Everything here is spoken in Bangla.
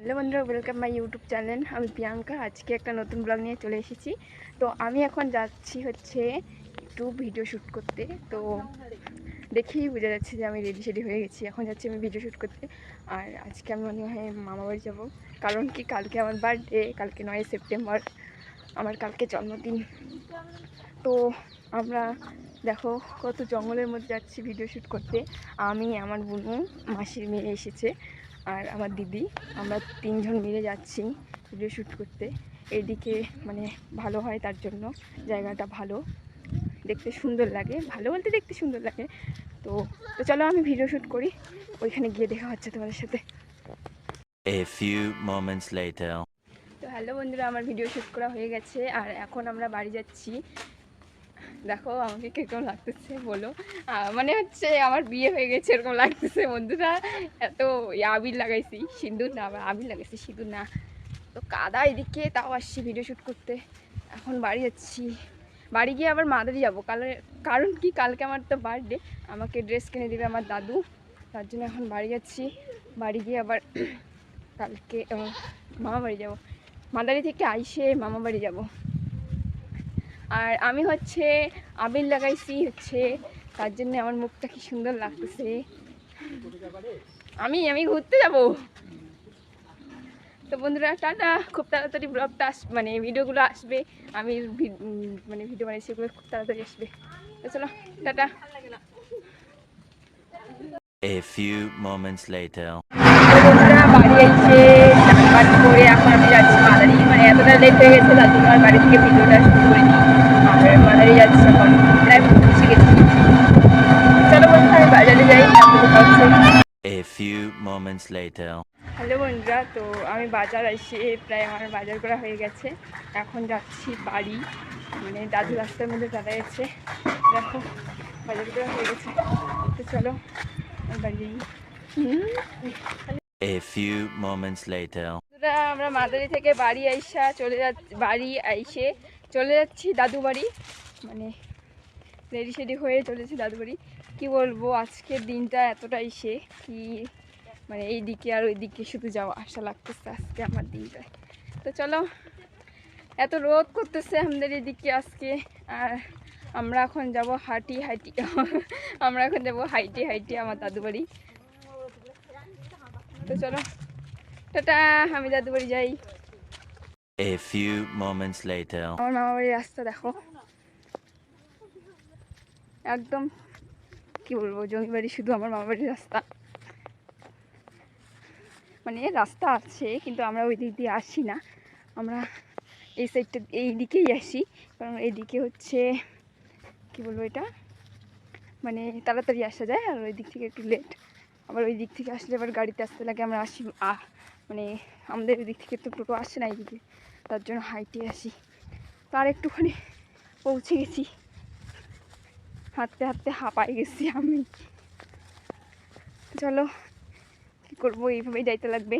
হ্যালো বন্ধুরা, ওয়েলকাম মাই ইউটিউব চ্যানেল। আমি প্রিয়াঙ্কা। আজকে একটা নতুন ব্লগ নিয়ে চলে এসেছি। তো আমি এখন যাচ্ছি হচ্ছে একটু ভিডিও শ্যুট করতে। তো দেখেই বোঝা যাচ্ছে যে আমি রেডি হয়ে গেছি। এখন যাচ্ছি আমি ভিডিও শ্যুট করতে। আর আজকে আমি মনে হয় মামা বাড়ি যাবো, কারণ কি কালকে আমার বার্থডে, কালকে 9 সেপ্টেম্বর আমার কালকে জন্মদিন। তো আমরা দেখো কত জঙ্গলের মধ্যে যাচ্ছি ভিডিও শ্যুট করতে। আমি, আমার বোনু, মাসির মেয়ে এসেছে আর আমার দিদি, আমরা তিনজন মিলে যাচ্ছি ভিডিও শ্যুট করতে। এইদিকে মানে ভালো হয়, তার জন্য জায়গাটা ভালো, দেখতে সুন্দর লাগে, ভালো বলতে দেখতে সুন্দর লাগে। তো তো চলো আমি ভিডিও শ্যুট করি, ওইখানে গিয়ে দেখা হচ্ছে তোমাদের সাথে। A few moments later. তো হ্যালো বন্ধুরা, আমার ভিডিও শ্যুট করা হয়ে গেছে আর এখন আমরা বাড়ি যাচ্ছি। দেখো আমাকে কিরকম লাগতেছে বলো, মানে হচ্ছে আমার বিয়ে হয়ে গেছে এরকম লাগতেছে বন্ধুরা। এত আবির লাগাইছি, সিঁদুর না, আবার আবির লাগাইছি, সিঁদুর না। তো কাদা এদিকে, তাও আসছি ভিডিও শ্যুট করতে। এখন বাড়ি যাচ্ছি, বাড়ি গিয়ে আবার মাদারি যাবো কারণ কি কালকে আমার তো বার্থডে, আমাকে ড্রেস কিনে দেবে আমার দাদু, তার জন্য এখন বাড়ি যাচ্ছি। বাড়ি গিয়ে আবার কালকে মামা বাড়ি যাবো, মাদারি থেকে আইসে মামা বাড়ি যাবো। আর আমি হচ্ছে আবির লাগাইছি হচ্ছে, তার জন্য আমার মুখটা কি সুন্দর লাগতেছে। আমি ঘুরতে যাব। তো বন্ধুরা টাটা, খুব তাড়াতাড়ি ব্লগটা মানে ভিডিওগুলো আসবে। আমি মানে ভিডিও বানাইছি, সেগুলো খুব তাড়াতাড়ি আসবে। তো চলো tata. A few moments later. বন্ধুরা বাড়ি এসে চান করে এখন আমি যাচ্ছি মাদারি, মানে এতটা লেট হয়ে গেছে তার জন্য আমার বাড়ি থেকে ভিডিওটা শুরু করিনি। আর মাদারি যাচ্ছি এখন, প্রায় পৌঁছে গেছি। চলো বন্ধুরা আমি বাজারে যাই, A few moments later. Hello বন্ধুরা, তো আমি বাজার এসে প্রায় আমার বাজার করা হয়ে গেছে। এখন যাচ্ছি বাড়ি, মানে দাদু রাস্তার মধ্যে দাঁড়াচ্ছে, দেখো বাজার করা হয়ে গেছে। তো চলো বাড়ি যাই। A few moments later. আমরা মাদারি থেকে বাড়ি আইসে চলে যাচ্ছি দাদু বাড়ি, মানে রেডি হয়ে চলেছি দাদু বাড়ি। কী বলবো, আজকের দিনটা এতটাই কি মানে এই দিকে আর ওই দিকে শুধু যাওয়া আসা লাগতেছে আজকে আমার দিনটায়। তো চলো, এত রোদ করতেছে আমাদের এদিকে আজকে, আর আমরা এখন যাব হাঁটি আমরা এখন যাব হাইটে আমার দাদু বাড়ি। তো চলো টাটা, আমি দাদু বাড়ি যাই। A few moments later. আমার মামা বাড়ির রাস্তা দেখো, একদম কি বলবো, জমি বাড়ি শুধু আমার মামা বাড়ির রাস্তা। মানে রাস্তা আছে কিন্তু আমরা ওই দিক দিয়ে আসি না, আমরা এই সাইডটা এই দিকেই আসি, কারণ এইদিকে হচ্ছে কি বলবো এটা, মানে তাড়াতাড়ি আসা যায়, আর ওই দিক থেকে একটু লেট। আবার ওই দিক থেকে আসলে আবার গাড়িতে আসতে লাগে, আমরা আসি মানে আমাদের ওই দিক থেকে তো টোটো আসে না এইদিকে, তার জন্য হাইটে আসি। তো আর একটুখানি পৌঁছে গেছি, হাঁটতে হাঁপাই গেছি আমি। চলো কী করবো, এইভাবেই যাইতে লাগবে।